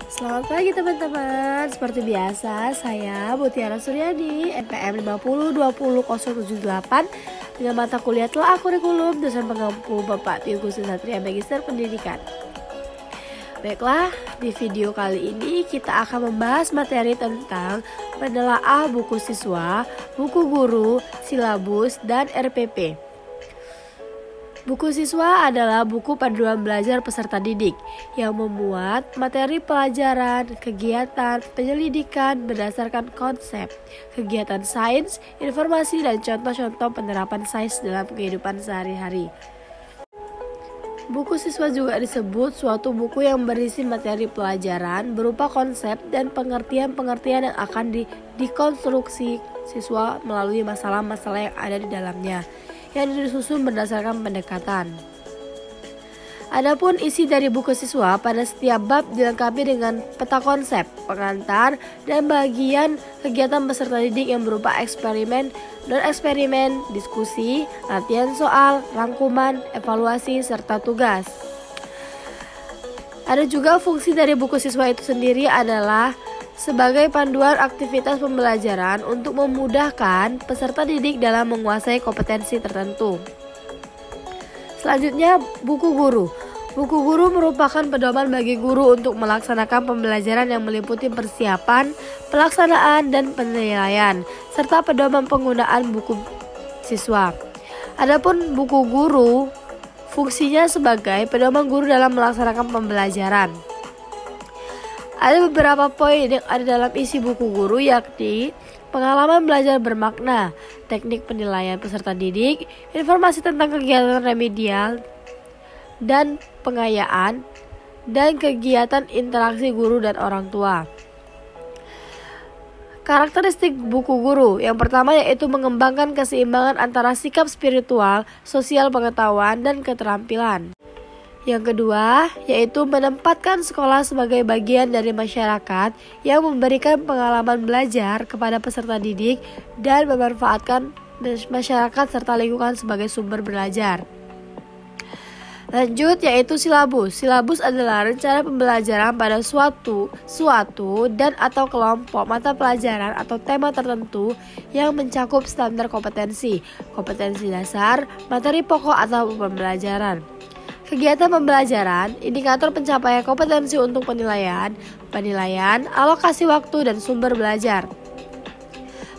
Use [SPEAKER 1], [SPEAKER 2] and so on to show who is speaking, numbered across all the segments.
[SPEAKER 1] Selamat pagi teman-teman. Seperti biasa, saya Mutiara Suryani, NPM 5020078 dengan mata kuliah Telah Kurikulum dosen pengampu Bapak Tio Gustin Satria Magister Pendidikan. Baiklah, di video kali ini kita akan membahas materi tentang menelaah buku siswa, buku guru, silabus, dan RPP. Buku siswa adalah buku panduan belajar peserta didik yang memuat materi pelajaran, kegiatan, penyelidikan berdasarkan konsep, kegiatan sains, informasi, dan contoh-contoh penerapan sains dalam kehidupan sehari-hari. Buku siswa juga disebut suatu buku yang berisi materi pelajaran berupa konsep dan pengertian-pengertian yang akan dikonstruksi siswa melalui masalah-masalah yang ada di dalamnya, yang disusun berdasarkan pendekatan. Adapun isi dari buku siswa pada setiap bab dilengkapi dengan peta konsep, pengantar, dan bagian kegiatan peserta didik yang berupa eksperimen, non-eksperimen, diskusi, latihan soal, rangkuman, evaluasi, serta tugas. Ada juga fungsi dari buku siswa itu sendiri adalah sebagai panduan aktivitas pembelajaran untuk memudahkan peserta didik dalam menguasai kompetensi tertentu. Selanjutnya, buku guru. Buku guru merupakan pedoman bagi guru untuk melaksanakan pembelajaran yang meliputi persiapan, pelaksanaan, dan penilaian, serta pedoman penggunaan buku siswa. Adapun buku guru, fungsinya sebagai pedoman guru dalam melaksanakan pembelajaran. Ada beberapa poin yang ada dalam isi buku guru, yakni pengalaman belajar bermakna, teknik penilaian peserta didik, informasi tentang kegiatan remedial dan pengayaan, dan kegiatan interaksi guru dan orang tua. Karakteristik buku guru yang pertama yaitu mengembangkan keseimbangan antara sikap spiritual, sosial pengetahuan, dan keterampilan. Yang kedua, yaitu menempatkan sekolah sebagai bagian dari masyarakat yang memberikan pengalaman belajar kepada peserta didik dan memanfaatkan masyarakat serta lingkungan sebagai sumber belajar. Lanjut, yaitu silabus. Silabus adalah rencana pembelajaran pada suatu dan atau kelompok mata pelajaran atau tema tertentu yang mencakup standar kompetensi dasar, materi pokok atau pembelajaran. Kegiatan pembelajaran, indikator pencapaian kompetensi untuk penilaian, alokasi waktu, dan sumber belajar.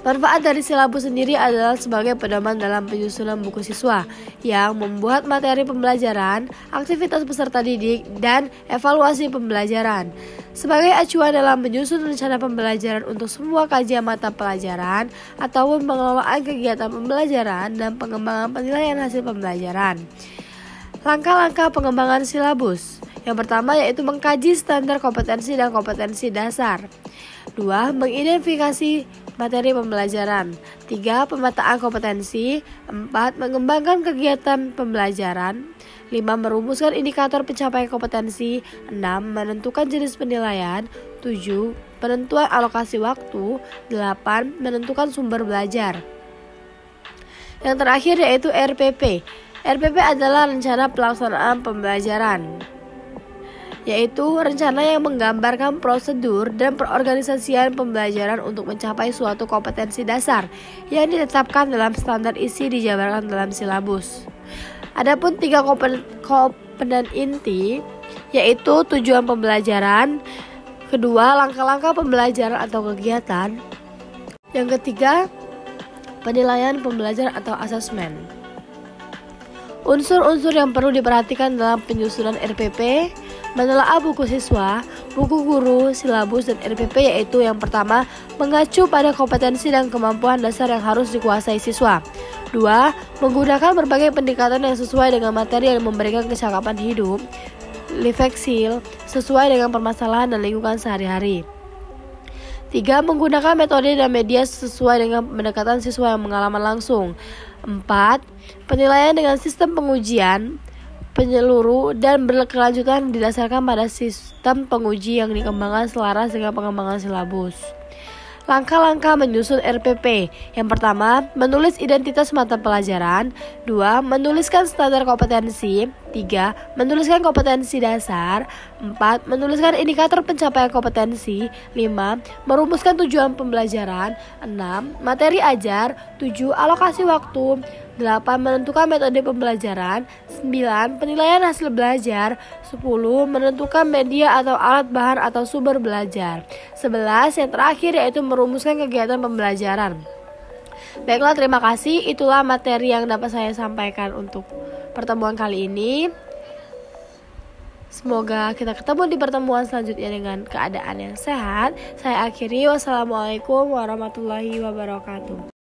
[SPEAKER 1] Manfaat dari silabus sendiri adalah sebagai pedoman dalam penyusunan buku siswa yang membuat materi pembelajaran, aktivitas peserta didik, dan evaluasi pembelajaran. Sebagai acuan dalam menyusun rencana pembelajaran untuk semua kajian mata pelajaran ataupun pengelolaan kegiatan pembelajaran dan pengembangan penilaian hasil pembelajaran. Langkah-langkah pengembangan silabus. Yang pertama yaitu mengkaji standar kompetensi dan kompetensi dasar. 2. Mengidentifikasi materi pembelajaran. 3. Pemetaan kompetensi. 4. Mengembangkan kegiatan pembelajaran. 5. Merumuskan indikator pencapaian kompetensi. 6. Menentukan jenis penilaian. 7. Penentuan alokasi waktu. 8. Menentukan sumber belajar. Yang terakhir yaitu RPP. RPP adalah rencana pelaksanaan pembelajaran, yaitu rencana yang menggambarkan prosedur dan perorganisasian pembelajaran untuk mencapai suatu kompetensi dasar yang ditetapkan dalam standar isi dijabarkan dalam silabus. Adapun 3 komponen inti, yaitu tujuan pembelajaran, kedua langkah-langkah pembelajaran atau kegiatan, yang ketiga penilaian pembelajaran atau asesmen. Unsur-unsur yang perlu diperhatikan dalam penyusunan RPP, menelaah buku siswa, buku guru, silabus, dan RPP yaitu yang pertama, mengacu pada kompetensi dan kemampuan dasar yang harus dikuasai siswa. 2. Menggunakan berbagai pendekatan yang sesuai dengan materi yang memberikan kecakapan hidup, life skill, sesuai dengan permasalahan dan lingkungan sehari-hari. 3. Menggunakan metode dan media sesuai dengan pendekatan siswa yang pengalaman langsung. 4. Penilaian dengan sistem pengujian penyeluruh dan berkelanjutan didasarkan pada sistem penguji yang dikembangkan selaras dengan pengembangan silabus. Langkah-langkah menyusun RPP. Yang pertama, menulis identitas mata pelajaran. 2. Menuliskan standar kompetensi. 3. Menuliskan kompetensi dasar. 4. Menuliskan indikator pencapaian kompetensi. 5. Merumuskan tujuan pembelajaran. 6. Materi ajar. 7. Alokasi waktu. 8. Menentukan metode pembelajaran. 9. Penilaian hasil belajar. 10. Menentukan media atau alat bahan atau sumber belajar. 11. Yang terakhir yaitu merumuskan kegiatan pembelajaran. Baiklah, terima kasih. Itulah materi yang dapat saya sampaikan untuk pertemuan kali ini. Semoga kita ketemu di pertemuan selanjutnya dengan keadaan yang sehat. Saya akhiri. Wassalamualaikum warahmatullahi wabarakatuh.